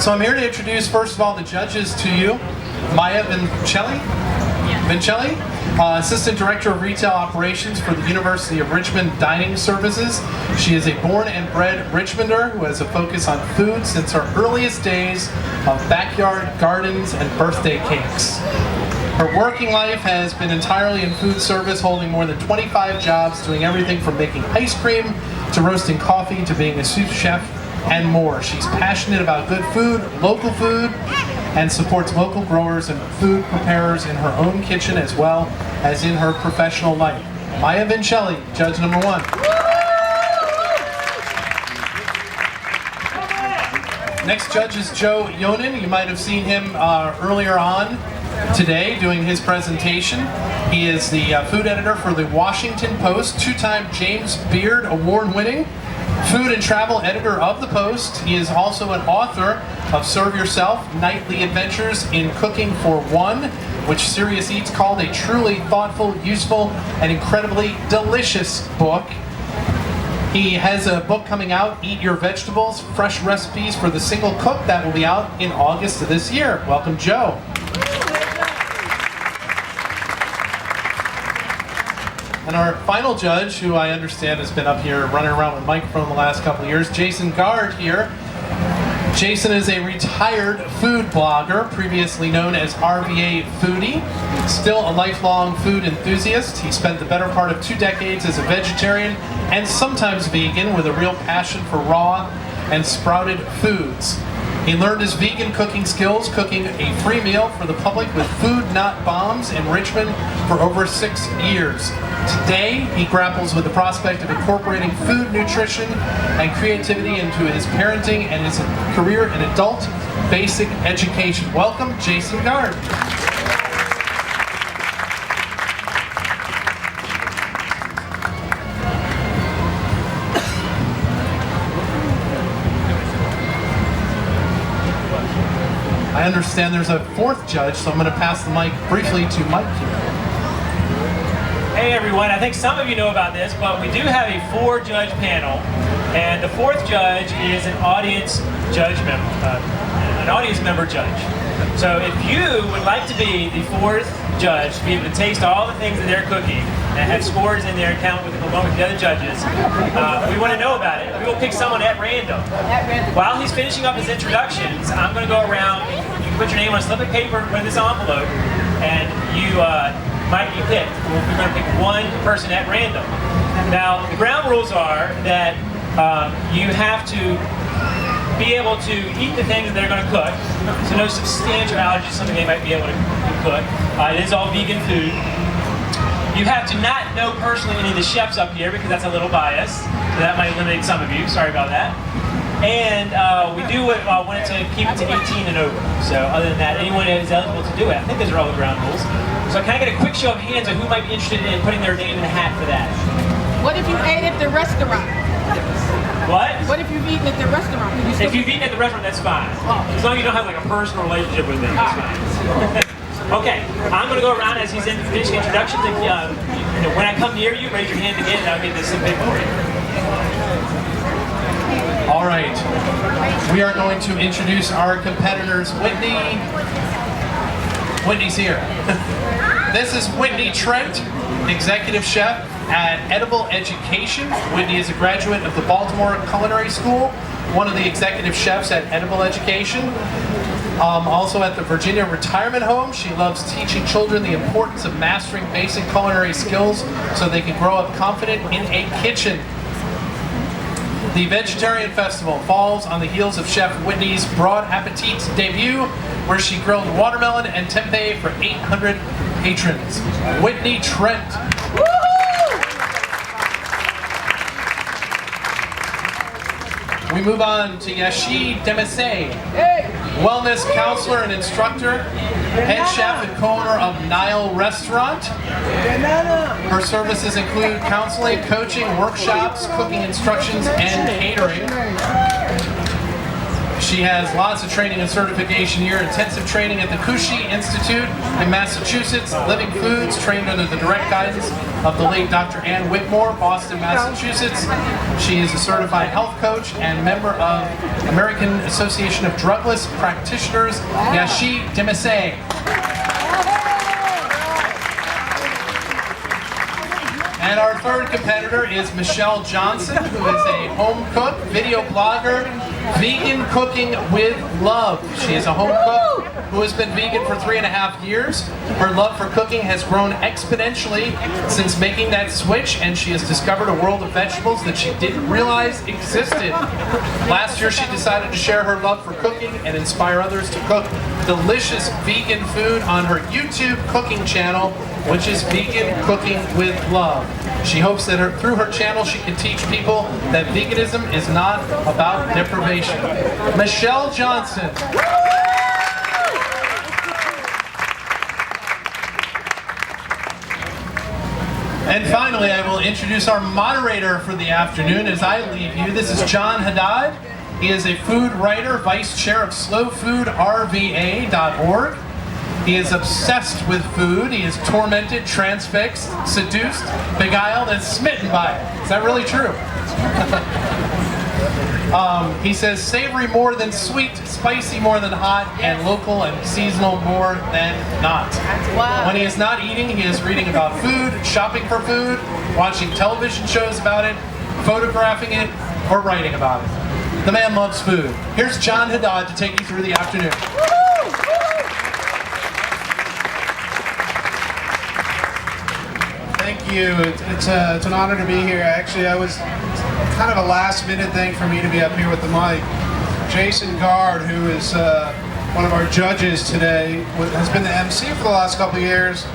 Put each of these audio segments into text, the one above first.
So I'm here to introduce, first of all, the judges to you. Maya Vincelli, Assistant Director of Retail Operations for the University of Richmond Dining Services. She is a born and bred Richmonder who has a focus on food since her earliest days of backyard gardens and birthday cakes. Her working life has been entirely in food service, holding more than 25 jobs, doing everything from making ice cream to roasting coffee to being a sous chef and more. She's passionate about good food, local food, and supports local growers and food preparers in her own kitchen as well as in her professional life. Maya Vincelli, judge number 1. Next judge is Joe Yonan. You might have seen him earlier on today doing his presentation. He is the food editor for the Washington Post, two-time James Beard Award-winning food and travel editor of the Post. He is also an author of Serve Yourself, Nightly Adventures in Cooking for One, which Serious Eats called a truly thoughtful, useful, and incredibly delicious book. He has a book coming out, Eat Your Vegetables, Fresh Recipes for the Single Cook, that will be out in August of this year. Welcome, Joe. And our final judge, who I understand has been up here running around with a microphone the last couple of years, Jason Gard here. Jason is a retired food blogger, previously known as RVA Foodie, still a lifelong food enthusiast. He spent the better part of 2 decades as a vegetarian and sometimes vegan with a real passion for raw and sprouted foods. He learned his vegan cooking skills cooking a free meal for the public with Food Not Bombs in Richmond for over 6 years. Today, he grapples with the prospect of incorporating food, nutrition, and creativity into his parenting and his career in adult basic education. Welcome, Jason Gard. I understand there's a 4th judge, so I'm going to pass the mic briefly to Mike here. Hey everyone, I think some of you know about this, but we do have a 4-judge panel, and the 4th judge is an audience member judge. So if you would like to be the 4th judge, to be able to taste all the things that they're cooking and have scores in there count along with the other judges, we want to know about it. We will pick someone at random. While he's finishing up his introductions, I'm going to go around. You can put your name on a slip of paper with this envelope, and you might be picked. We're going to pick one person at random. Now, the ground rules are that you have to be able to eat the things that they're going to cook. So no substantial allergies, something they might be able to cook. It is all vegan food. You have to not know personally any of the chefs up here because that's a little biased. So that might eliminate some of you. Sorry about that. And we do want it to keep it to 18 and over. So other than that, anyone who is eligible to do it. I think those are all the ground rules. So can I get a quick show of hands of who might be interested in putting their name in a hat for that? What if you ate at the restaurant? What? What if you've eaten at the restaurant? If you've eaten at the restaurant, that's fine. As long as you don't have like a personal relationship with them, that's fine. Okay, I'm going to go around as he's finishing introductions. And, when I come near you, raise your hand again, and I'll get this in paper for you. All right, we are going to introduce our competitors. Whitney's here. This is Whitney Trent, executive chef at Edible Education. Whitney is a graduate of the Baltimore Culinary School, one of the executive chefs at Edible Education. Also at the Virginia Retirement Home. She loves teaching children the importance of mastering basic culinary skills so they can grow up confident in a kitchen. The Vegetarian Festival falls on the heels of Chef Whitney's Broad Appetit debut, where she grilled watermelon and tempeh for 800 patrons. Whitney Trent. We move on to Yashi Demese, wellness counselor and instructor, head chef and co-owner of Nile Restaurant. Her services include counseling, coaching, workshops, cooking instructions, and catering. She has lots of training and certification here, intensive training at the Kushi Institute in Massachusetts, Living Foods, trained under the direct guidance of the late Dr. Ann Whitmore, Boston, Massachusetts. She is a certified health coach and member of American Association of Drugless Practitioners, Yashi Demisay. And our third competitor is Michelle Johnson, who is a home cook, video blogger, vegan cooking with love. She is a home cook who has been vegan for 3.5 years. Her love for cooking has grown exponentially since making that switch, and she has discovered a world of vegetables that she didn't realize existed. Last year, she decided to share her love for cooking and inspire others to cook delicious vegan food on her YouTube cooking channel, which is Vegan Cooking with Love. She hopes that through her channel she can teach people that veganism is not about deprivation. Michelle Johnson. And finally, I will introduce our moderator for the afternoon as I leave you. This is John Haddad. He is a food writer, vice chair of slowfoodrva.org. He is obsessed with food. He is tormented, transfixed, seduced, beguiled, and smitten by it. Is that really true? He says savory more than sweet, spicy more than hot, and local and seasonal more than not. Wow. When he is not eating, he is reading about food, shopping for food, watching television shows about it, photographing it, or writing about it. The man loves food. Here's John Haddad to take you through the afternoon. Thank you. It's an honor to be here. Actually, I was kind of a last-minute thing for me to be up here with the mic. Jason Gard, who is one of our judges today, has been the MC for the last couple of years,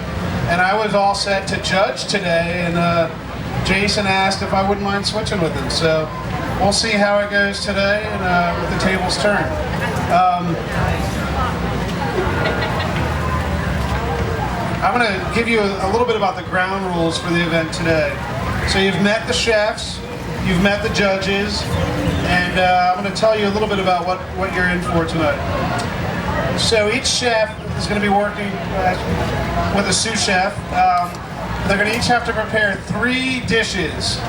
and I was all set to judge today, and Jason asked if I wouldn't mind switching with him. So we'll see how it goes today, and with the tables turned. I'm going to give you a little bit about the ground rules for the event today. So you've met the chefs, you've met the judges, and I'm going to tell you a little bit about what you're in for tonight. So each chef is going to be working with a sous chef. They're going to each have to prepare 3 dishes,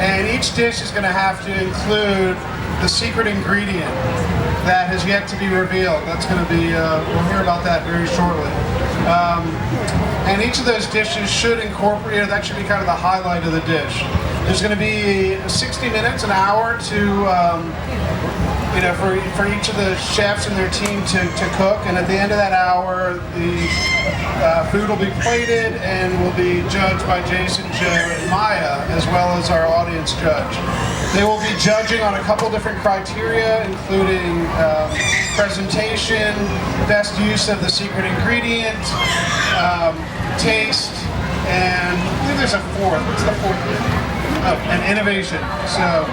and each dish is going to have to include the secret ingredient that has yet to be revealed. That's going to be, we'll hear about that very shortly. And each of those dishes should incorporate, that should be kind of the highlight of the dish. There's going to be 60 minutes, an hour to, for each of the chefs and their team to cook. And at the end of that hour, the food will be plated and will be judged by Jason, Joe, and Maya, as well as our audience judge. They will be judging on a couple different criteria, including presentation, best use of the secret ingredient, taste, and I believe there's a fourth. What's the fourth? Oh, and innovation. So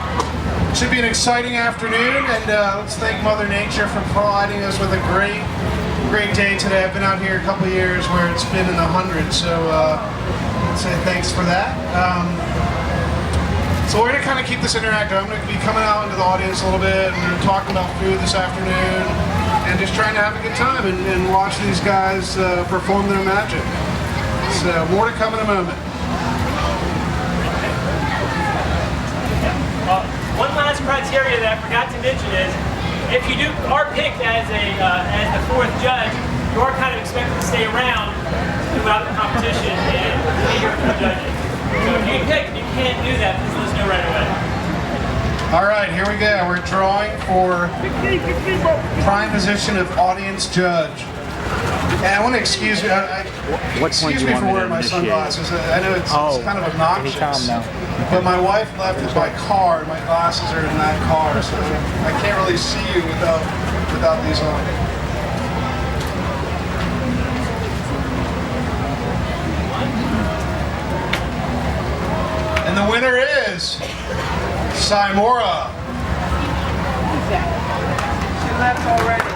it should be an exciting afternoon, and let's thank Mother Nature for providing us with a great day today. I've been out here a couple of years where it's been in the hundreds, so let's say thanks for that. So we're going to kind of keep this interactive. I'm going to be coming out into the audience a little bit, and we're talking about food this afternoon, and just trying to have a good time and watch these guys perform their magic. So more to come in a moment. One last criteria that I forgot to mention is, if you are picked as the 4th judge, you are kind of expected to stay around throughout the competition and be here for the judging. So if you get picked and you can't do that, please let us know right away. All right, here we go. We're drawing for prime position of audience judge. And I want to excuse me. Excuse me for wearing my sunglasses. I know it's kind of obnoxious, but my wife left it by car, and my glasses are in that car, so I can't really see you without these on. And the winner is Simora. She left already.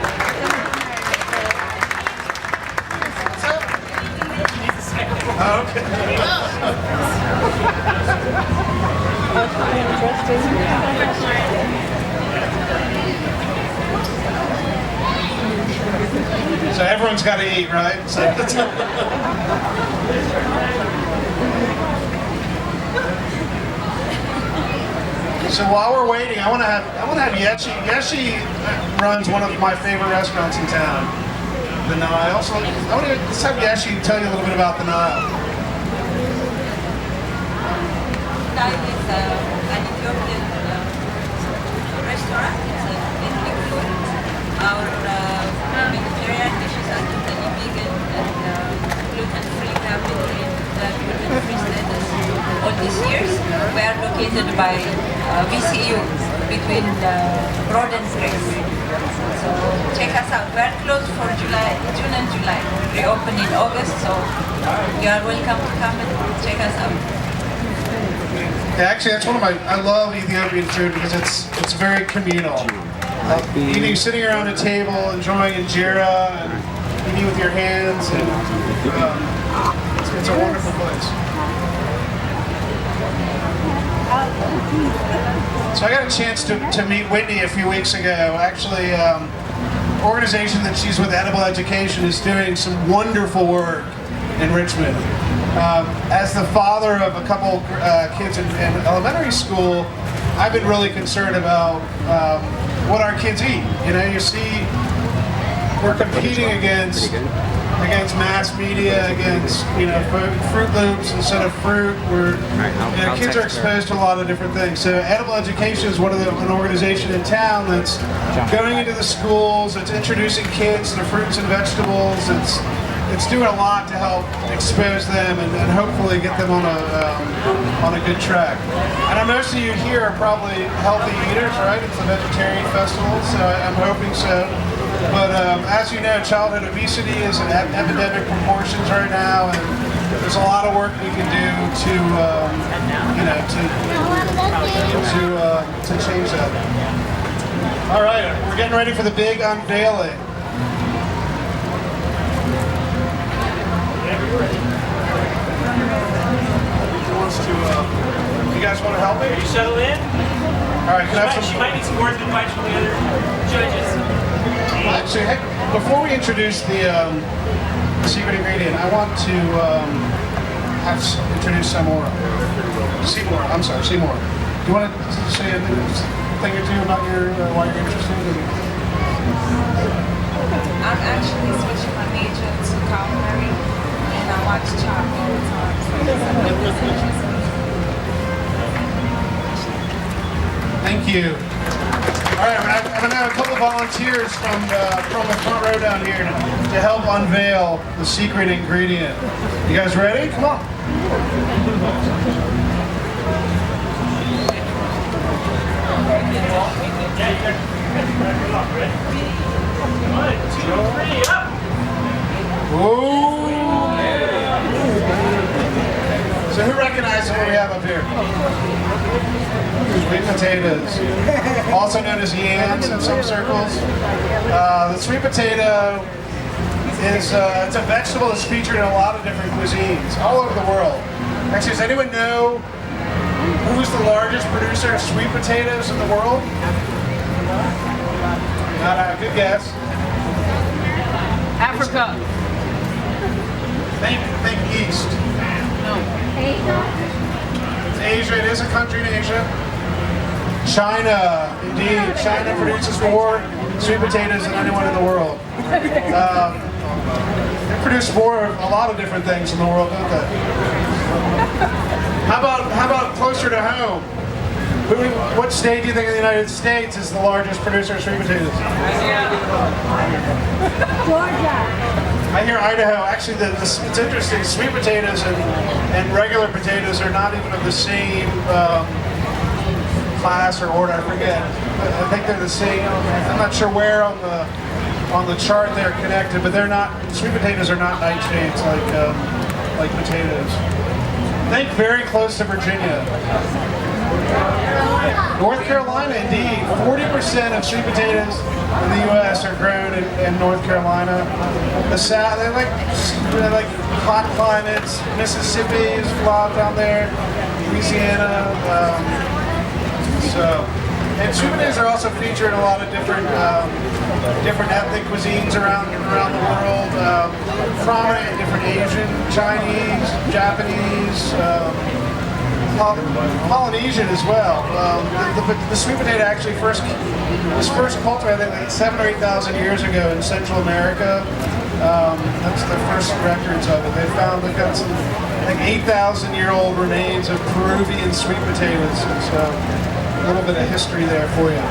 Okay. Someone's got to eat, right? So while we're waiting, I want to have Yechi. Yechi runs one of my favorite restaurants in town, the Nile. So let's have Yechi tell you a little bit about the Nile. Nile is an Ethiopian restaurant. It's an ethnic food. Our Mediterranean dishes are totally vegan and gluten-free. We have maintained the gluten-free status all these years. We are located by VCU between Broad and Grace. So check us out. We are closed for June and July. We open in August, so you are welcome to come and check us out. Yeah, actually, that's one of I love Ethiopian food because it's very communal. Eating, sitting around a table, enjoying injera, and eating with your hands, and it's a wonderful place. So I got a chance to meet Whitney a few weeks ago. Actually, organization that she's with, Edible Education, is doing some wonderful work in Richmond. As the father of a couple kids in elementary school, I've been really concerned about what our kids eat. You know, you see we're competing against mass media, against Fruit Loops instead of fruit. Kids are exposed to a lot of different things. So Edible Education is an organization in town that's going into the schools. It's introducing kids to fruits and vegetables. It's doing a lot to help expose them and hopefully get them on a good track. I know most of you here are probably healthy eaters, right? It's a vegetarian festival, so I'm hoping so. But as you know, childhood obesity is in epidemic proportions right now, and there's a lot of work we can do to change that. All right, we're getting ready for the big unveiling. You guys want to help me? Are you settled in? All right, can I have She might need some words of advice from the other judges. Actually, hey, before we introduce the secret ingredient, I want to introduce Seymour. I'm sorry, Seymour. Do you want to say a thing or two about why you're interested in it? I'm actually switching my major to culinary, and I watch Chop all the time. So Thank you. All right, I'm going to have a couple of volunteers from the front row down here to help unveil the secret ingredient. You guys ready? Come on. One, two, three, up! Whoa! So who recognizes what we have up here? Sweet potatoes, also known as yams in some circles. The sweet potato is it's a vegetable that's featured in a lot of different cuisines all over the world. Actually, does anyone know who's the largest producer of sweet potatoes in the world? Not a good guess. Africa. Think east. It's Asia. It is a country in Asia. China, indeed. China produces more sweet potatoes than anyone in the world. They produce a lot of different things in the world, don't they? How about closer to home? What state do you think in the United States is the largest producer of sweet potatoes? Georgia. I hear Idaho. Actually, it's interesting. Sweet potatoes and regular potatoes are not even of the same class or order. I forget. I think they're the same. I'm not sure where on the chart they're connected, but they're not. Sweet potatoes are not nightshades like potatoes. Think very close to Virginia. North Carolina, indeed. 40% of sweet potatoes in the U.S. are grown in North Carolina. The South, they like hot climates. Mississippi is a lot down there. Louisiana. And sweet potatoes are also featured in a lot of different ethnic cuisines around the world. Prominent in different Asian, Chinese, Japanese, Polynesian as well. The sweet potato actually was first cultivated, I think, like 7,000 or 8,000 years ago in Central America. That's the first records of it. They've got some, I think, 8,000-year-old remains of Peruvian sweet potatoes. So a little bit of history there for you.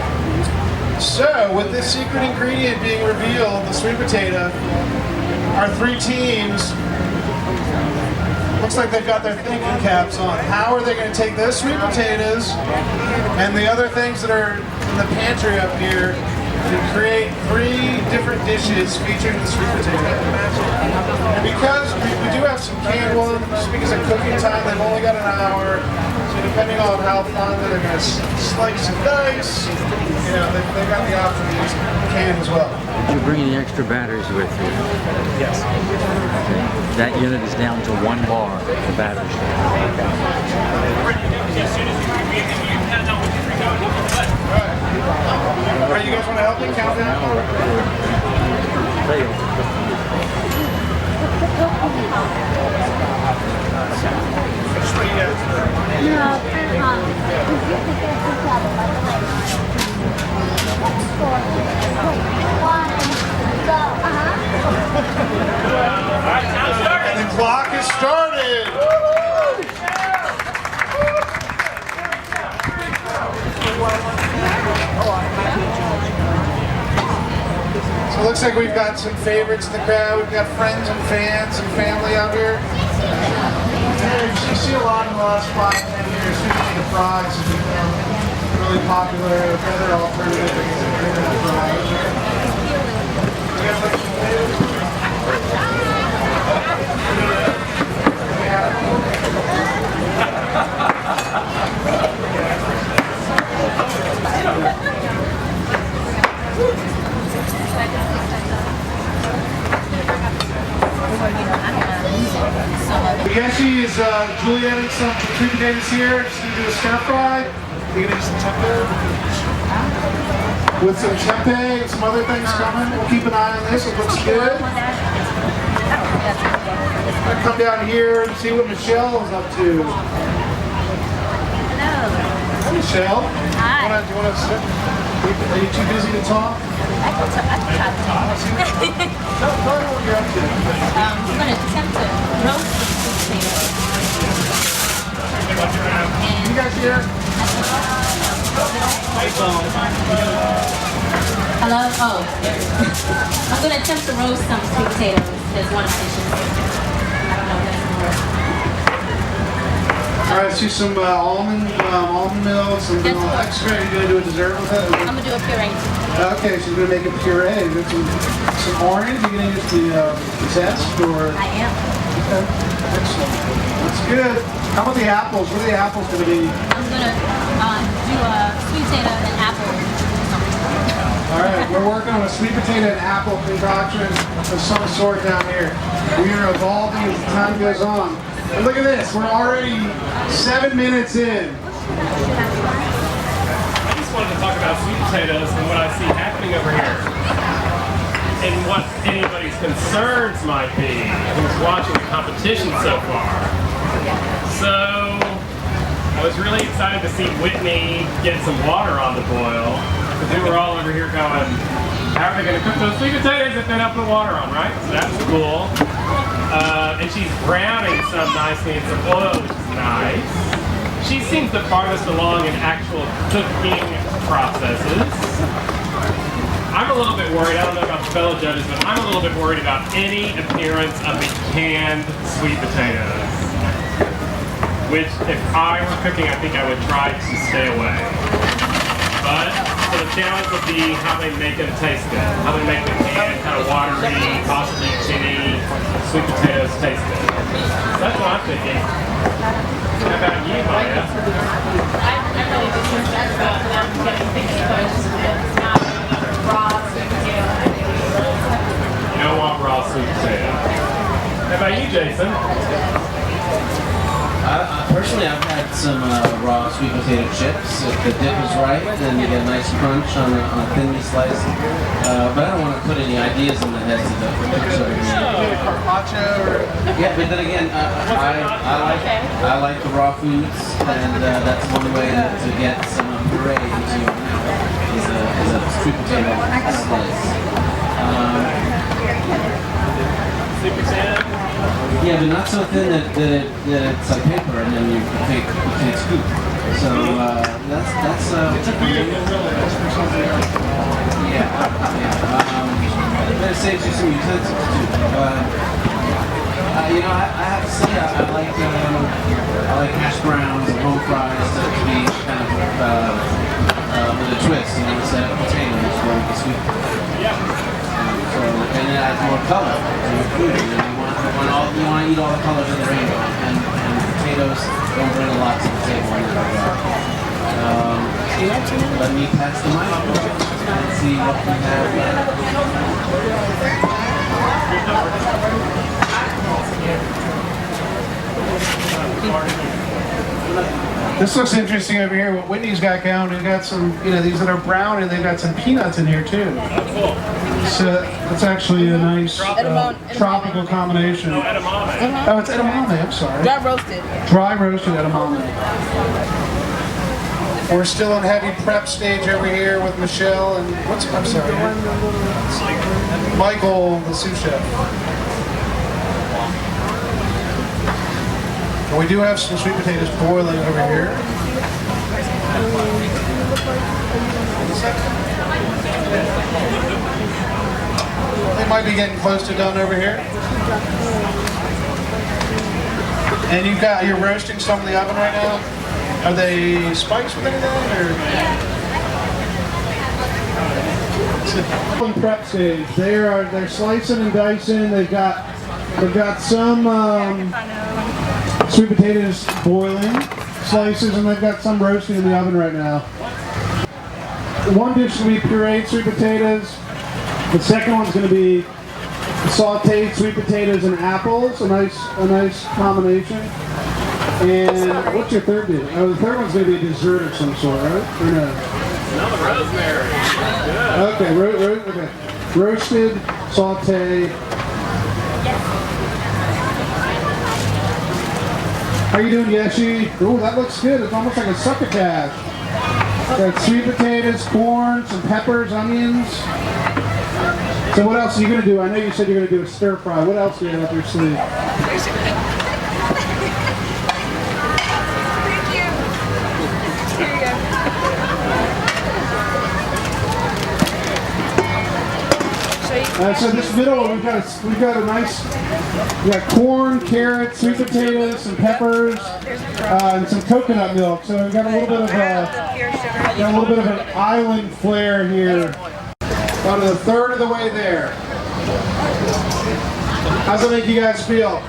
So, with this secret ingredient being revealed, the sweet potato, our three teams, looks like they've got their thinking caps on. How are they going to take those sweet potatoes and the other things that are in the pantry up here to create three different dishes featuring the sweet potato? And because we do have some canned ones, because of cooking time, they've only got an hour. So depending on how fun they're going to slice and dice, you know, they've got the option to use canned as well. Did you bring any extra batteries with you? Yes. That unit is down to 1 bar of batteries. As soon as you count down 1, 2, 3, go, and you can play. All right, you guys want to help me count down? Just what you guys do. No, Alright, time started. The clock has started. So it looks like we've got some favorites in the crowd. We've got friends and fans and family out here. You see a lot in the last 5-10 years. The fries have become really popular. Another alternative to fries. Yashi is julienning some sweet potatoes here. Just gonna do a stir fry. You're gonna do some tempeh. With some tempeh and some other things coming. We'll keep an eye on this. It looks good. I'll come down here and see what Michelle is up to. Hello. Michelle. Hi. Do you want to sit? Are you too busy to talk? I can talk to you. Tell me what you're up to. I'm going to attempt to roast the sweet potatoes. You guys here? Hello? Oh. I'm going to attempt to roast some sweet potatoes. That's one of my dishes. I don't know if that's going to work. All right, let's do some almond milk, some vanilla extract. You're gonna do a dessert with it? I'm going to do a puree. Okay, so you're gonna make a puree. You got some orange. You're gonna use the zest, or? I am. Okay, excellent. That's good. How about the apples? What are the apples gonna be? I'm going to do a sweet potato and apple. All right, we're working on a sweet potato and apple concoction of some sort down here. We are evolving as time goes on. And look at this, we're already 7 minutes in. I just wanted to talk about sweet potatoes and what I see happening over here. And what anybody's concerns might be who's watching the competition so far. So, I was really excited to see Whitney get some water on the boil. Because we were all over here going, how are they going to cook those sweet potatoes if they don't put water on, right? So that was cool. And she's browning some nicely in some oil, which is nice. She seems the farthest along in actual cooking processes. I'm a little bit worried, I don't know about the fellow judges, but I'm a little bit worried about any appearance of the canned sweet potatoes. Which, if I were cooking, I think I would try to stay away. But, so the challenge would be how they make them taste good. How they make the canned, kind of watery, possibly chinny sweet potatoes taste good. So that's what I'm thinking. How about you, Maya? I'm really just concerned about them getting things cooked. It's not raw sweet potato. You don't want raw sweet potato. How about you, Jason? Personally, I've had some raw sweet potato chips. If the dip is right, then you get a nice crunch on a thinly sliced. But I don't want to put any ideas in the heads of the cooks over here. Yeah, but then again, I like the raw foods, and that's one way to get some puree into your mouth is a sweet potato slice. Sweet potato? Yeah, but not so thin that it's like paper and then you can't scoop. So that's But it saves you some utensils too. You know, I have to say I like hash browns and home fries to be kind of with a twist, you know, instead of potatoes going to sweet. So, and it adds more color to your food. You know, you want to eat all the colors of the rainbow, and potatoes don't bring a lot to the table in that regard. Let me pass the mic and see what we have. This looks interesting over here. What Whitney's got going, we've got some, these that are brown, and they've got some peanuts in here too. So it's actually a nice tropical combination. No, edamame. Oh, it's edamame. I'm sorry. Dry roasted. Dry roasted edamame. We're still in heavy prep stage over here with Michelle and I'm sorry, Michael, the sous chef. We do have some sweet potatoes boiling over here. They might be getting close to done over here. And you're roasting some in the oven right now? Are they spiced with anything or? Prep stage. They're slicing and dicing. They've got some sweet potatoes boiling, slices, and they've got some roasting in the oven right now. One dish will be pureed sweet potatoes. The second one's going to be sauteed sweet potatoes and apples, a nice combination. And what's your third dish? Oh, the third one's going to be a dessert of some sort, right? Or no? No, the rosemary. Good. Okay, roasted, saute. How you doing, Yeshi? Oh, that looks good. It's almost like a succotash. Got sweet potatoes, corn, some peppers, onions. So what else are you going to do? I know you said you're going to do a stir fry. What else do you have up your sleeve? Thank you. Here you go. So this middle one, we've got a nice, we got corn, carrots, sweet potatoes, some peppers, and some coconut milk. So we've got a little bit of an island flair here. About a third of the way there. How's it make you guys feel?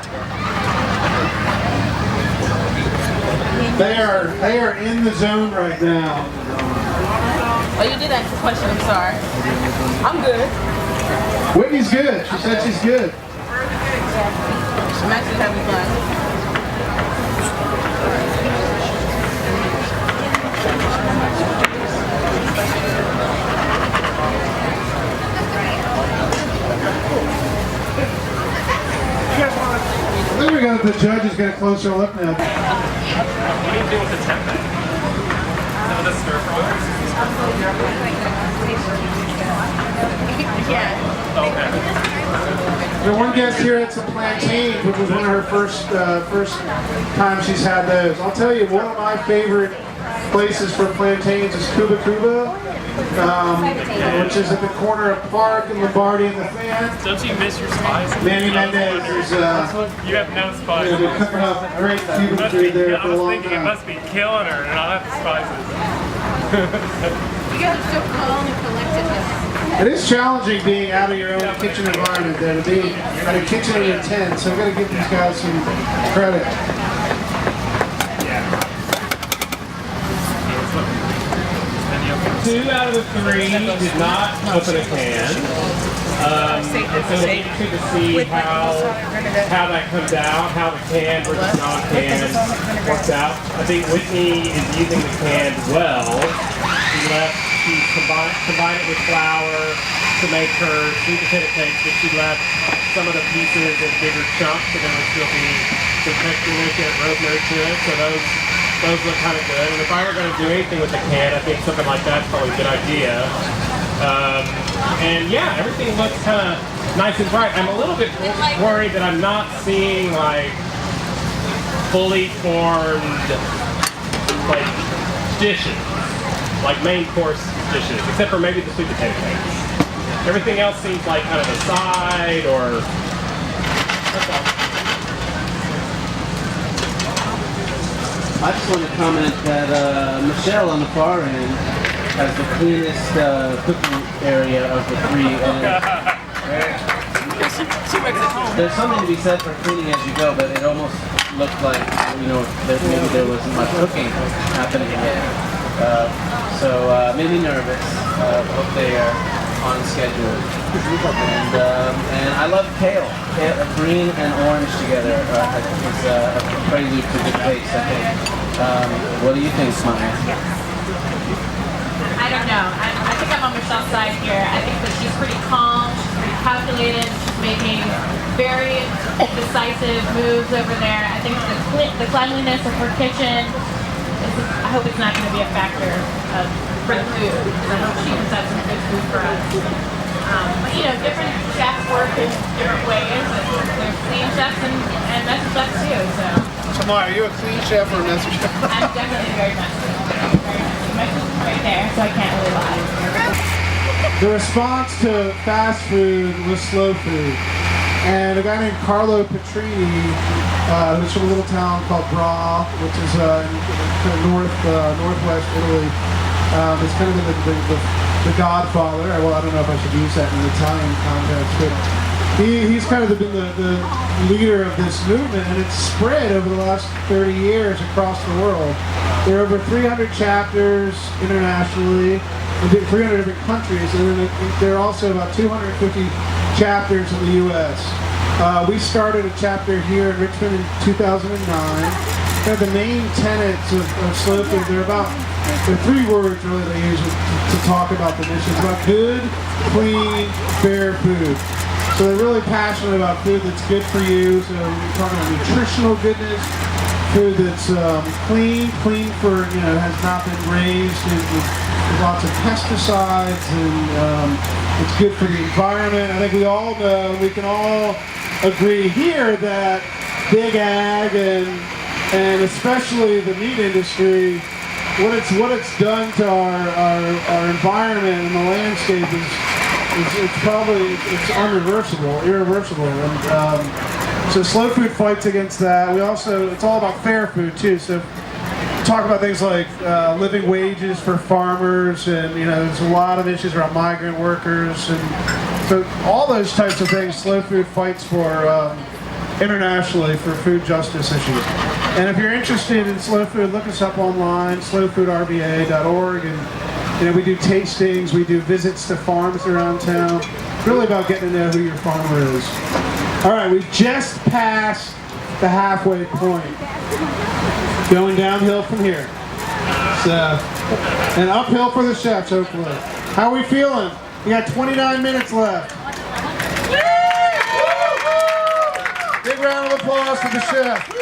They are in the zone right now. Oh, you did ask a question. I'm sorry. I'm good. Whitney's good. She said she's good. I'm actually having fun. I think we got the judges get a closer look now. What do you do with the tempeh? With the stir fry? Yeah. The one guest here had some plantains, which was one of her first time she's had those. I'll tell you, one of my favorite places for plantains is Cuba Cuba, which is at the corner of Park and Lombardi and the Fan. Don't you miss your spices? Manny Mendez is you have no spices. cooking up great Cuban food there for a I was long thinking it time. must be killing her and not have the spices. You guys are so calm and collected. It is challenging being out of your own kitchen environment there, to be at a kitchen at 10, so I've got to give these guys some credit. 2 out of the 3 did not open a can. And so it'll be interesting to see how that comes out, how the can versus non-can works out. I think Whitney is using the can well. She combined it with flour to make her sweet potato cakes, but she left some of the pieces in bigger chunks, so there would still be some texture and rosemary to it. So those look kind of good. And if I were going to do anything with the can, I think something like that's probably a good idea. And yeah, everything looks kind of nice and bright. I'm a little bit worried that I'm not seeing like fully formed like dishes, like main course dishes, except for maybe the sweet potato cakes. Everything else seems like kind of a side or that's all. I just want to comment that Michelle on the far end has the cleanest cooking area of the 3. And there's something to be said for cleaning as you go, but it almost looked like, maybe there wasn't much cooking happening yet. So made me nervous. Hope they are on schedule. And I love kale. Green and orange together. I think it's a prelude to good taste, I think. What do you think, Smile? I don't know. I think I'm on Michelle's side here. I think that she's pretty calm, she's pretty calculated, she's making very decisive moves over there. I think the cleanliness of her kitchen, I hope it's not going to be a factor for the food, because I hope she puts out some good food for us. But different chefs work in different ways. There's clean chefs and messy chefs too. So. Tamar, are you a clean chef or a messy chef? I'm definitely very messy. My food's right there, so I can't really lie. The response to fast food was slow food. And a guy named Carlo Petrini, who's from a little town called Bra, which is in northwest Italy, it's kind of the godfather. Well, I don't know if I should use that in an Italian context, but he's kind of been the leader of this movement, and it's spread over the last 30 years across the world. There are over 300 chapters internationally, in 300 different countries, and then there are also about 250 chapters in the U.S. We started a chapter here in Richmond in 2009. Kind of the main tenets of slow food, there are 3 words really they use to talk about the mission. It's about good, clean, fair food. So they're really passionate about food that's good for you. So we're talking about nutritional goodness, food that's clean for, has not been raised with lots of pesticides, and it's good for the environment. I think we all know, we can all agree here that big ag and especially the meat industry, what it's done to our environment and the landscape it's irreversible. And so slow food fights against that. It's all about fair food too. So talk about things like living wages for farmers, and there's a lot of issues around migrant workers, and so all those types of things slow food fights for internationally for food justice issues. And if you're interested in slow food, look us up online, slowfoodrba.org, and we do tastings, we do visits to farms around town. It's really about getting to know who your farmer is. All right, we've just passed the halfway point. Going downhill from here. So, and uphill for the chefs, hopefully. How are we feeling? We got 29 minutes left. Big round of applause for the chef.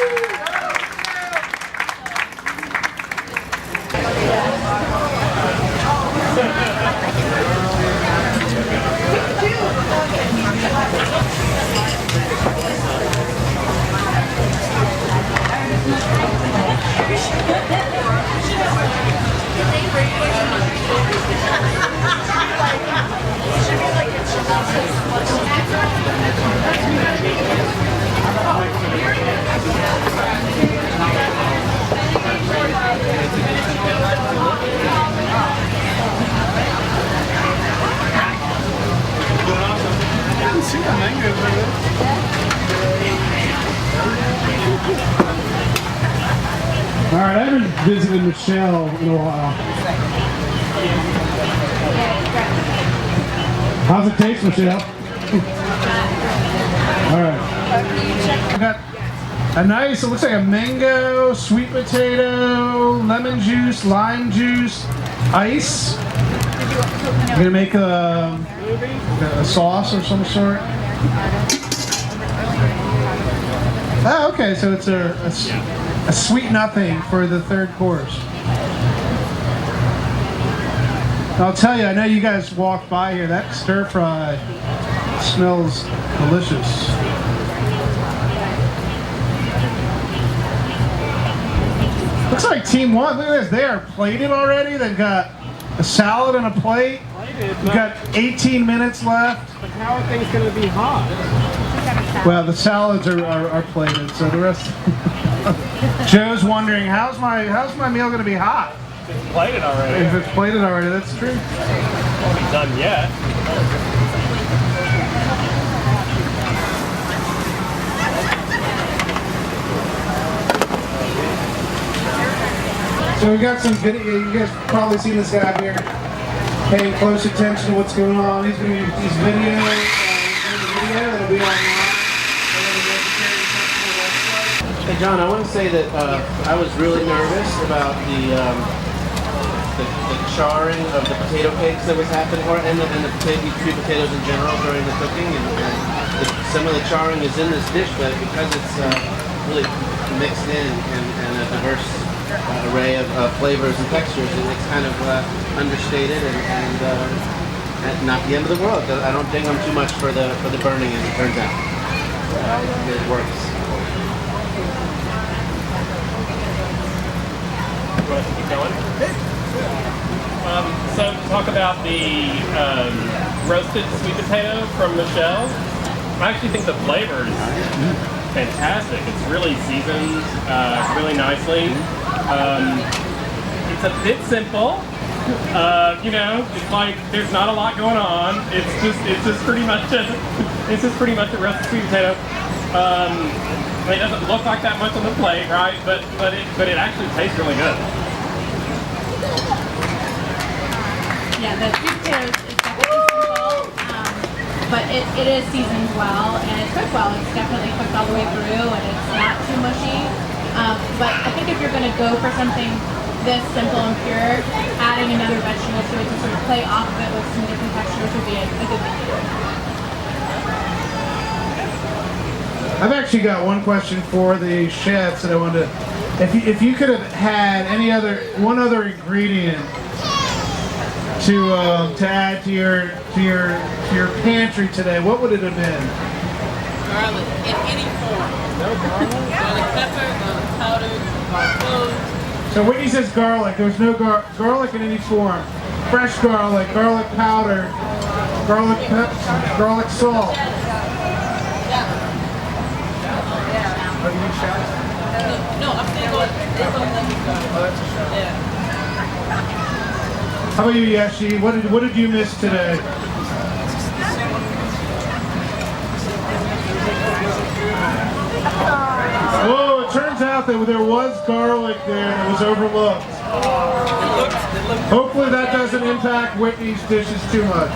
All right, I haven't visited Michelle in a while. How's it taste, Michelle? All right. We got a nice, it looks like a mango, sweet potato, lemon juice, lime juice, ice. I'm gonna make a sauce of some sort. Oh, okay, so it's a sweet nothing for the third course. I'll tell you, I know you guys walked by here. That stir fry smells delicious. Looks like Team 1, look at this, they are plated already. They've got a salad and a plate. We've got 18 minutes left. But how are things going to be hot? Well, the salads are plated, so the rest. Joe's wondering, how's my meal going to be hot? It's plated already. If it's plated already, that's true. Won't be done yet. So we got some video. You guys probably seen this guy here, paying close attention to what's going on. He's going to use these videos. That'll be online. Hey John, I want to say that I was really nervous about the charring of the potato cakes that was happening, and the sweet potatoes in general during the cooking. And some of the charring is in this dish, but because it's really mixed in and a diverse array of flavors and textures, it's kind of understated and not the end of the world. I don't ding them too much for the burning, as it turns out. It works. Keep going. So talk about the roasted sweet potato from Michelle. I actually think the flavor is fantastic. It's really seasoned really nicely. It's a bit simple. You know, it's like there's not a lot going on. It's just pretty much a roasted sweet potato. It doesn't look like that much on the plate, right? But it actually tastes really good. Yeah, the sweet potatoes is definitely simple, but it is seasoned well and it's cooked well. It's definitely cooked all the way through and it's not too mushy. But I think if you're going to go for something this simple and pure, adding another vegetable to it to sort of play off of it with some different textures would be a good thing to do. I've actually got one question for the chefs that I wanted to. If you could have had one other ingredient to add to your pantry today, what would it have been? Garlic in any form. Garlic pepper, garlic powder, garlic. So when he says garlic, there's no garlic in any form. Fresh garlic, garlic powder, garlic salt. No, I'm saying garlic. Yeah. How about you, Yeshi? What did you miss today? Oh, it turns out that there was garlic there that was overlooked. Hopefully that doesn't impact Whitney's dishes too much.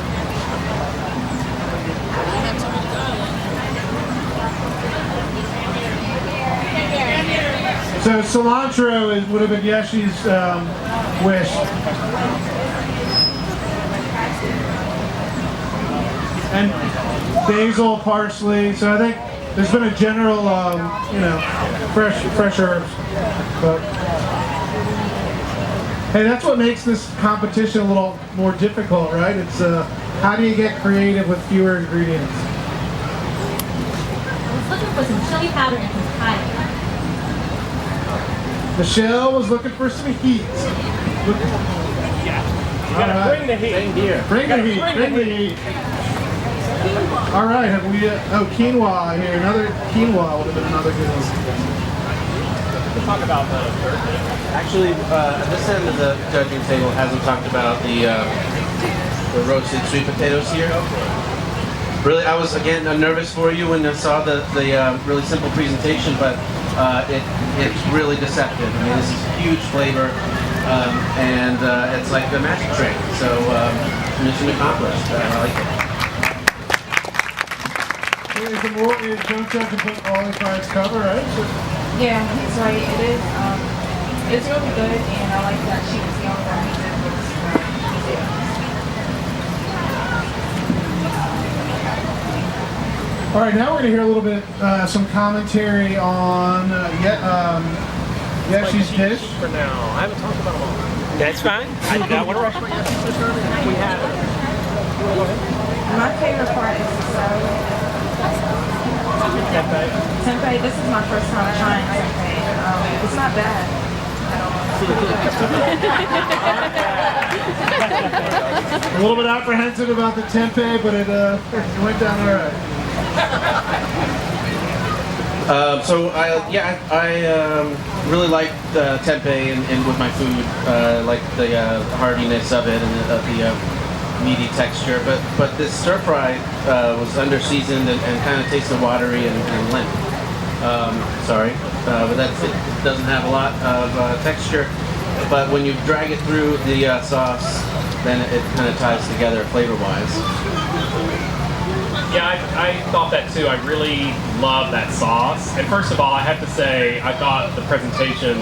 So cilantro would have been Yeshi's wish. And basil, parsley. So I think there's been a general, fresh herbs. But hey, that's what makes this competition a little more difficult, right? It's how do you get creative with fewer ingredients? I was looking for some chili powder and some thyme. Michelle was looking for some heat. Yeah. You gotta bring the heat. Same here. Bring the heat. All right, have we? Quinoa here. Another quinoa would have been another good one. We'll talk about the third dish. Actually, this end of the judging table hasn't talked about the roasted sweet potatoes here. Really, I was again nervous for you when I saw the really simple presentation, but it's really deceptive. I mean, this is huge flavor, and it's like a magic trick. So mission accomplished. I like it. Is the more is don't judge a book only by its cover, right? So, Yeah, he's right. It is. It's really good, and I like that she was the only one who did this. all right, now we're gonna hear a little bit, some commentary on Yeshi's dish. For now, I haven't talked about them all. That's fine. I do not want to rush my We have. My favorite part is the salad. Tempeh. This is my first time trying tempeh. It's not bad. A little bit apprehensive about the tempeh, but it went down all right. So I really like tempeh and with my food, like the hardiness of it and the meaty texture. But this stir fry was under seasoned and kind of tasted watery and limp. Sorry, but it doesn't have a lot of texture. But when you drag it through the sauce, then it kind of ties together flavor-wise. Yeah, I thought that too. I really love that sauce. And first of all, I have to say, I thought the presentation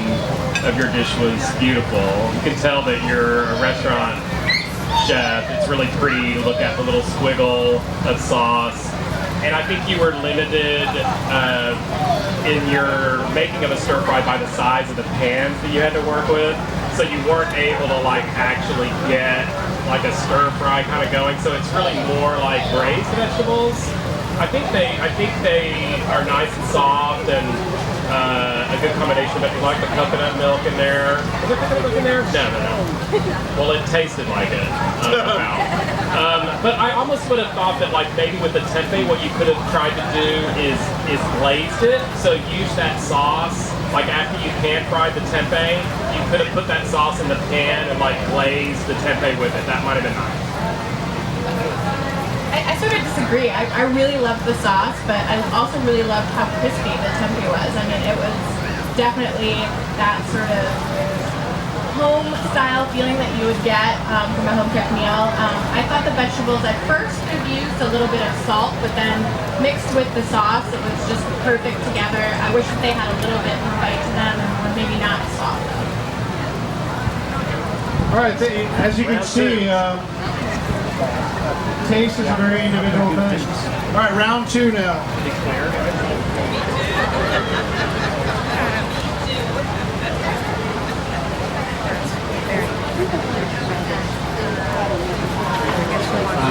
of your dish was beautiful. You can tell that you're a restaurant chef. It's really pretty to look at the little squiggle of sauce. And I think you were limited in your making of a stir fry by the size of the pans that you had to work with. So you weren't able to like actually get like a stir fry kind of going. So it's really more like braised vegetables. I think they are nice and soft and a good combination. But you like the coconut milk in there. Is there coconut milk in there? No. Well, it tasted like it. But I almost would have thought that like maybe with the tempeh, what you could have tried to do is glazed it. So use that sauce. Like after you pan fried the tempeh, you could have put that sauce in the pan and like glazed the tempeh with it. That might have been nice. I sort of disagree. I really loved the sauce, but I also really loved how crispy the tempeh was. I mean, it was definitely that sort of home-style feeling that you would get from a home-cooked meal. I thought the vegetables at first could have used a little bit of salt, but then mixed with the sauce, it was just perfect together. I wish that they had a little bit more bite to them, or maybe not as soft. All right, as you can see, taste is a very individual thing. All right, round two now.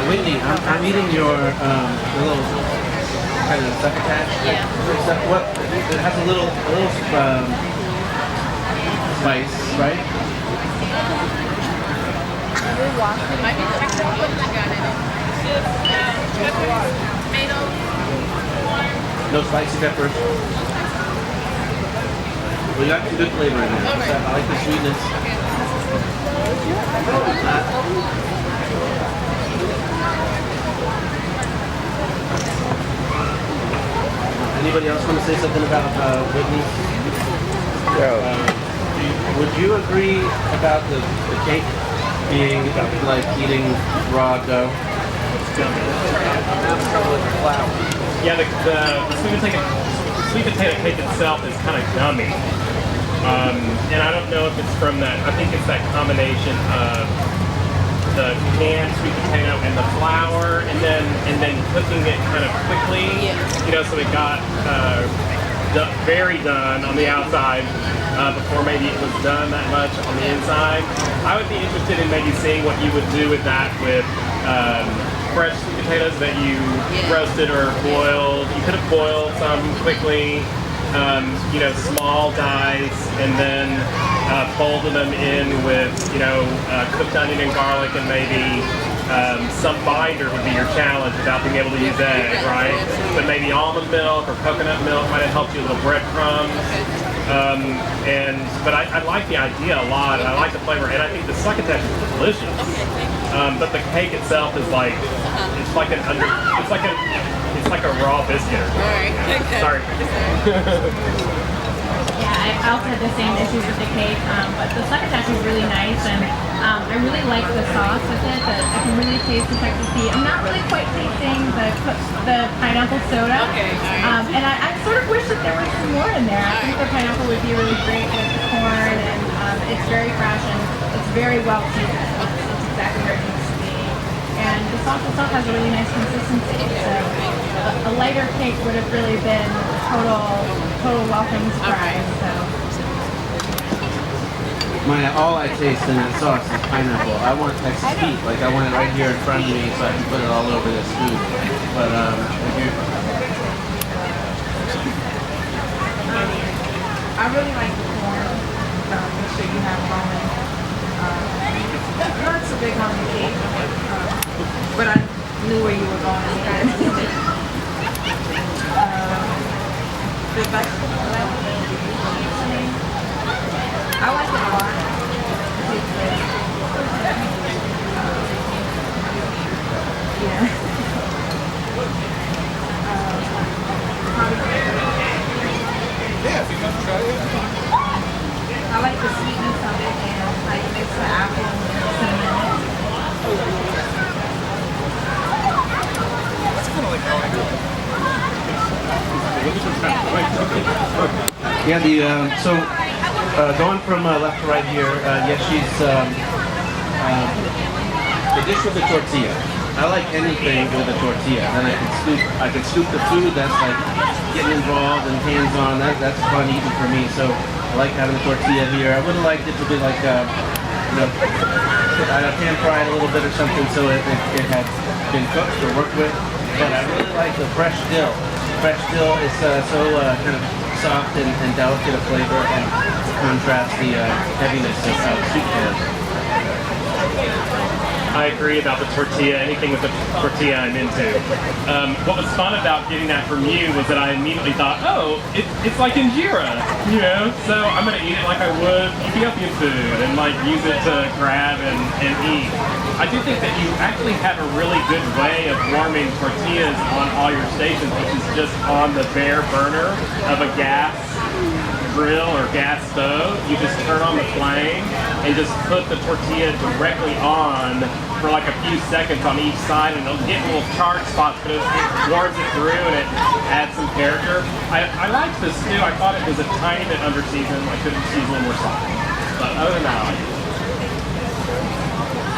Whitney, I'm eating your the little kind of succotash. Yeah. What it has a little spice, right? It might be the extra foot that got in it. Tomato. No spicy peppers. Well, you got some good flavor in there. Okay. I like the sweetness. Anybody else want to say something about Whitney? Would you agree about the cake being like eating raw dough? Yeah, the sweet potato cake itself is kind of gummy. And I don't know if it's from that, I think it's that combination of the canned sweet potato and the flour and then cooking it kind of quickly. You know, so it got very done on the outside before maybe it was done that much on the inside. I would be interested in maybe seeing what you would do with that with fresh sweet potatoes that you roasted or boiled. You could have boiled some quickly, you know, small dice, and then folded them in with, you know, cooked onion and garlic, and maybe some binder would be your challenge without being able to use egg, right? But maybe almond milk or coconut milk might have helped you, a little breadcrumbs. But I like the idea a lot, and I like the flavor, and I think the succotash is delicious. But the cake itself is like, it's like a raw biscuit. All right. Sorry. Yeah, I also had the same issues with the cake, but the succotash is really nice, and I really like the sauce with it. That I can really taste the Texas tea. I'm not really quite tasting the pineapple soda. Okay, nice. And I sort of wish that there was some more in there. I think the pineapple would be really great with the corn, and it's very fresh and it's very well seasoned. It's exactly where it needs to be. And the sauce itself has a really nice consistency. So a lighter cake would have really been total welcome surprise. So. All I taste in that sauce is pineapple. I want Texas Pete. Like I want it right here in front of me so I can put it all over this food. But I really like the corn. Make sure you have almond. Not so big on the cake, but I knew where you were going. The vegetable seasoning, I like it a lot. It's good. Yeah. Yeah, if you can try it. I like the sweetness of it, and I mix the apple and cinnamon. That's kind of like how I do it. yeah, going from left to right here, yes, she's the dish with the tortilla. I like anything with a tortilla. Then I can scoop the food. That's like getting involved and hands-on. That's fun eating for me. So I like having the tortilla here. I would have liked it to be like, pan fried a little bit or something so it had been cooked or worked with. But I really like the fresh dill. Fresh dill is so kind of soft and delicate a flavor and contrasts the heaviness of sweet potatoes. I agree about the tortilla. Anything with the tortilla I'm into. What was fun about getting that from you was that I immediately thought, oh, it's like injera, you know? So I'm going to eat it like I would Ethiopian food and like use it to grab and eat. I do think that you actually have a really good way of warming tortillas on all your stations, which is just on the bare burner of a gas grill or gas stove. You just turn on the flame and just put the tortilla directly on for like a few seconds on each side, and it'll get little charred spots, but it warms it through and it adds some character. I liked the stew. I thought it was a tiny bit under-seasoned. I could have seasoned a little more salt. But other than that, I like it.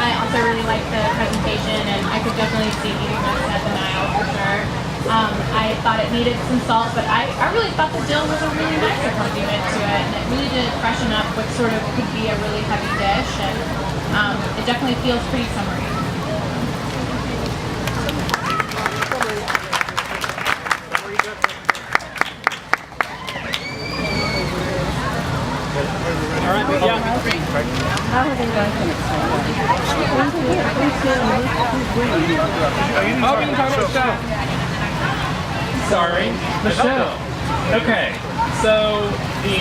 I also really like the presentation, and I could definitely see eating this at the Nile for sure. I thought it needed some salt, but I really thought the dill was a really nice accompaniment to it, and it really did freshen up what sort of could be a really heavy dish, and it definitely feels pretty summery. All right, yeah. Oh, we can talk about Michelle. Sorry, Michelle. Okay, so the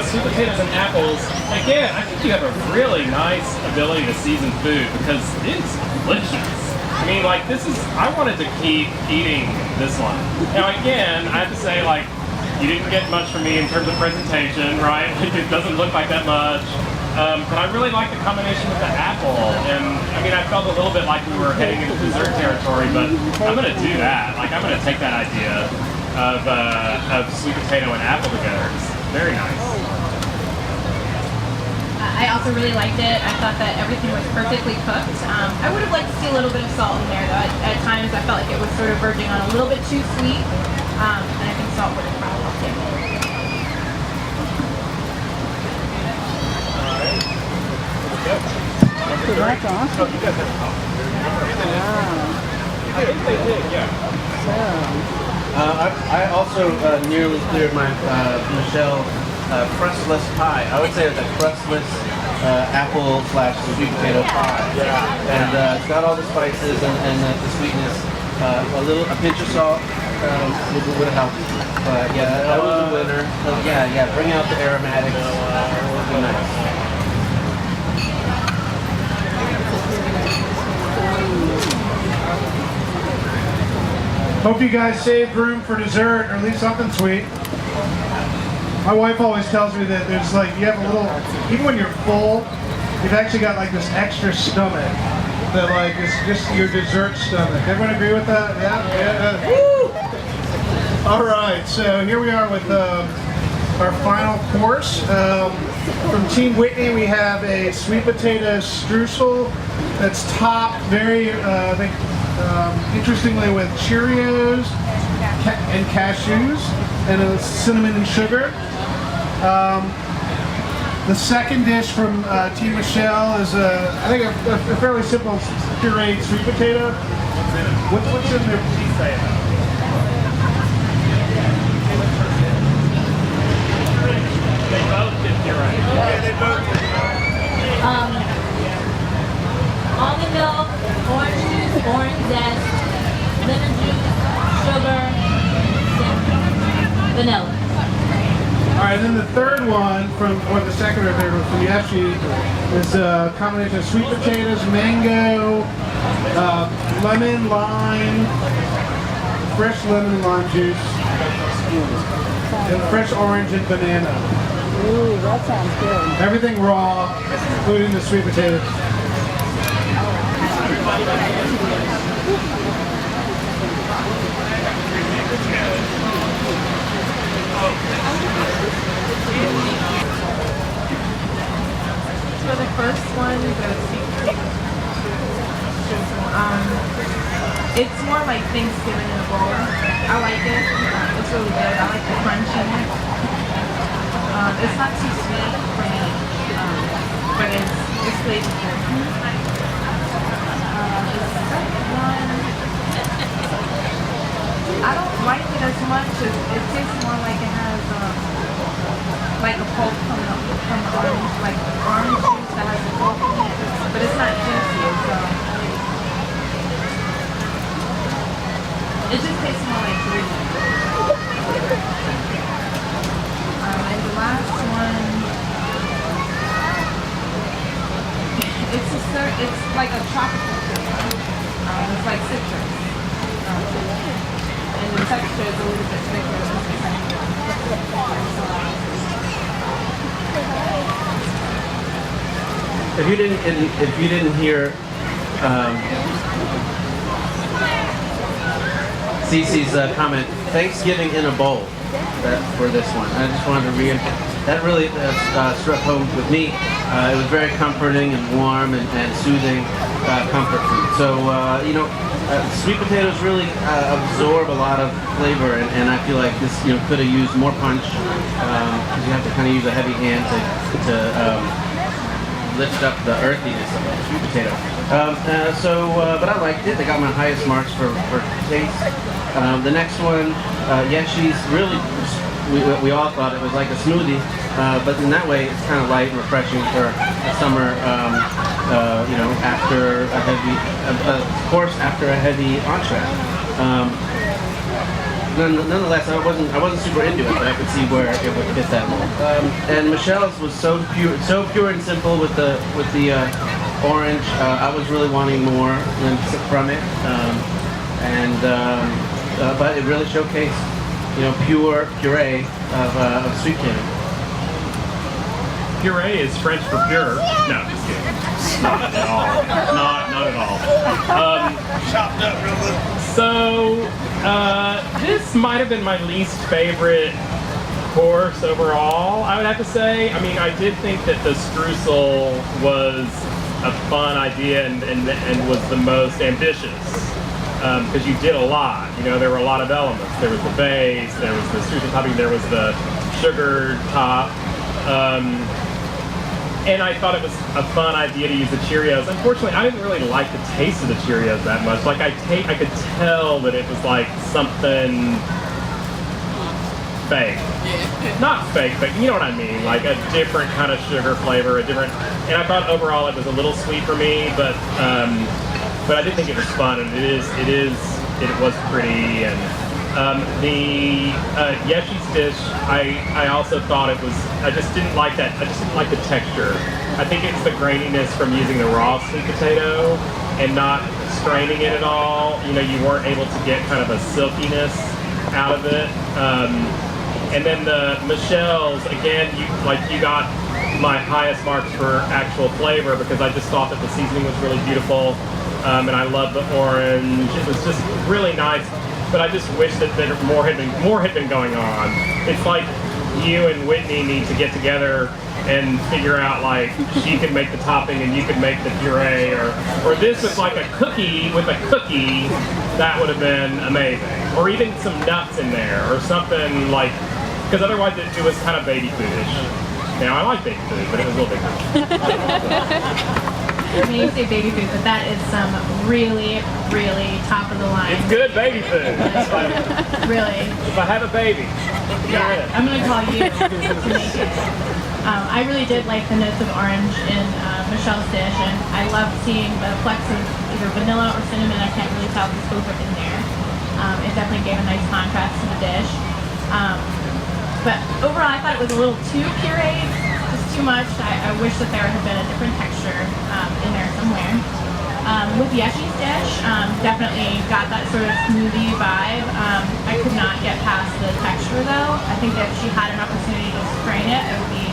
sweet potatoes and apples, again, I think you have a really nice ability to season food because it's delicious. I mean, like, I wanted to keep eating this one. Now, again, I have to say, like, you didn't get much from me in terms of presentation, right? It doesn't look like that much. But I really like the combination with the apple. And I mean, I felt a little bit like we were heading into dessert territory, but I'm going to do that. Like, I'm going to take that idea of sweet potato and apple together. It's very nice. I also really liked it. I thought that everything was perfectly cooked. I would have liked to see a little bit of salt in there, though. At times, I felt like it was sort of verging on a little bit too sweet, and I think salt would have probably helped it. That's awesome. You guys have to talk. I think they did, yeah. I also nearly cleared my Michelle crustless pie. I would say it's a crustless apple / sweet potato pie. Yeah. And it's got all the spices and the sweetness. A pinch of salt would have helped. But yeah, that was a winner. Yeah, bring out the aromatics. Would be nice. Hope you guys saved room for dessert or at least something sweet. My wife always tells me that there's like, you have a little, even when you're full, you've actually got like this extra stomach that like is just your dessert stomach. Everyone agree with that? Yeah? Woo! All right, so here we are with our final course. From Team Whitney, we have a sweet potato streusel that's topped very, I think, interestingly with Cheerios and cashews and cinnamon and sugar. The second dish from Team Michelle is I think a fairly simple pureed sweet potato. What's in there? They both did puree. Yeah, they both did. Almond milk, orange juice, orange zest, lemon juice, sugar, and vanilla. All right, and then the third one or the second or third one from Yeshi is a combination of sweet potatoes, mango, lemon, lime, fresh lemon and lime juice, and fresh orange and banana. Ooh, that sounds good. Everything raw, including the sweet potatoes. For the first one, the sweet potato it's more like Thanksgiving in a bowl. I like it. It's really good. I like the crunch in it. It's not too sweet for me, but it's flavorful. The second one, I don't like it as much. It tastes more like it has like a pulp from the orange, like orange juice that has a pulp in it, but it's not juicy. It just tastes more like green. And the last one, it's like a tropical flavor. It's like citrus. And the texture is a little bit thicker than the second one. If you didn't hear Cece's comment, Thanksgiving in a bowl for this one. I just wanted to that really struck home with me. It was very comforting and warm and soothing comfort food. So sweet potatoes really absorb a lot of flavor, and I feel like this could have used more punch because you have to kind of use a heavy hand to lift up the earthiness of the sweet potato. But I liked it. They got my highest marks for taste. The next one, Yeshi's really, we all thought it was like a smoothie, but in that way it's kind of light and refreshing for a summer, after a heavy, after a heavy entree. Nonetheless, I wasn't super into it, but I could see where it would fit that mold. And Michelle's was so pure and simple with the orange. I was really wanting more from it, but it really showcased, pure puree of sweet potato. Puree is French for pure. No, just kidding. Not at all. Not at all. Chopped up real little. So, this might have been my least favorite course overall, I would have to say. I mean, I did think that the streusel was a fun idea and was the most ambitious. Because you did a lot. There were a lot of elements. There was the base, there was the streusel topping, there was the sugar top. And I thought it was a fun idea to use the Cheerios. Unfortunately, I didn't really like the taste of the Cheerios that much. Like I could tell that it was like something fake. Not fake, but you know what I mean. Like a different kind of sugar flavor, and I thought overall it was a little sweet for me, but I did think it was fun, and it was pretty, and the Yeshi's dish, I also thought it was, I just didn't like that, I just didn't like the texture. I think it's the graininess from using the raw sweet potato and not straining it at all. You weren't able to get kind of a silkiness out of it. And then the Michelle's, again, you got my highest marks for actual flavor because I just thought that the seasoning was really beautiful, and I love the orange. It was just really nice, but I just wish that more had been going on. It's like you and Whitney need to get together and figure out, like, she could make the topping and you could make the puree, or this was like a cookie with a cookie. That would have been amazing. Or even some nuts in there or something, like, because otherwise it was kind of baby foodish. Now I like baby food, but it was a little big. I mean, you say baby food, but that is some really, really top of the line. It's good baby food. Really. If I have a baby, yeah, I'm gonna call you to make it. I really did like the notes of orange in Michelle's dish, and I loved seeing the flecks of either vanilla or cinnamon. I can't really tell if both are in there. It definitely gave a nice contrast to the dish. But overall, I thought it was a little too pureed, just too much. I wish that there had been a different texture in there somewhere. With Yeshi's dish, definitely got that sort of smoothie vibe. I could not get past the texture though. I think that if she had an opportunity to strain it, it would be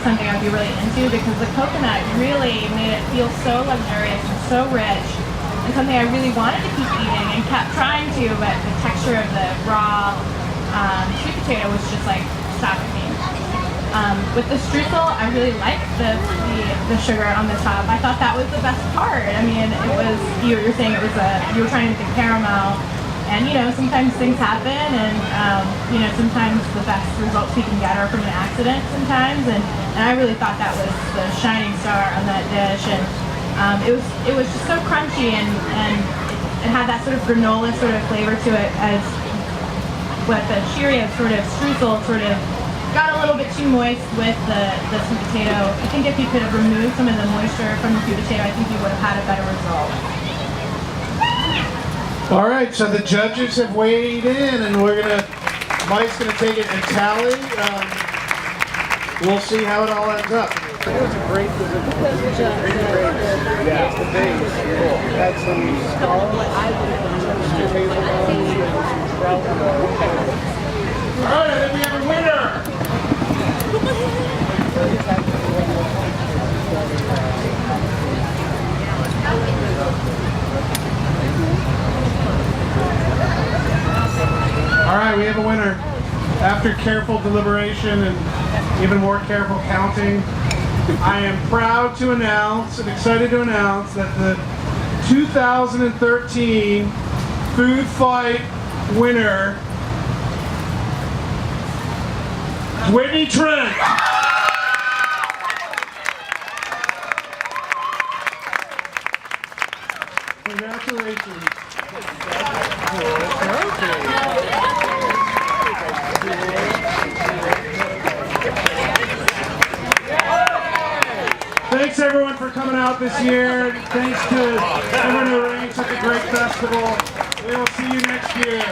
something I'd be really into because the coconut really made it feel so luxurious and so rich and something I really wanted to keep eating and kept trying to, but the texture of the raw sweet potato was just like stopping me. With the streusel, I really liked the sugar on the top. I thought that was the best part. I mean, it was, you were saying it was you were trying to think caramel, and you know, sometimes things happen, and you know, sometimes the best results we can get are from an accident sometimes, and I really thought that was the shining star on that dish, and it was just so crunchy, and it had that sort of granola sort of flavor to it, as what the Cheerio sort of streusel sort of got a little bit too moist with the sweet potato. I think if you could have removed some of the moisture from the sweet potato, I think you would have had a better result. All right, so the judges have weighed in, and Mike's gonna take it and tally. We'll see how it all ends up. It was a great position. That's the base. Cool. Had some scallops, some hazelnuts, some trout. All right, I think we have a winner. All right, we have a winner. After careful deliberation and even more careful counting, I am proud to announce and excited to announce that the 2013 Food Fight winner, Whitney Trent. Congratulations. Thanks everyone for coming out this year. Thanks to everyone who arranged such a great festival. We will see you next year.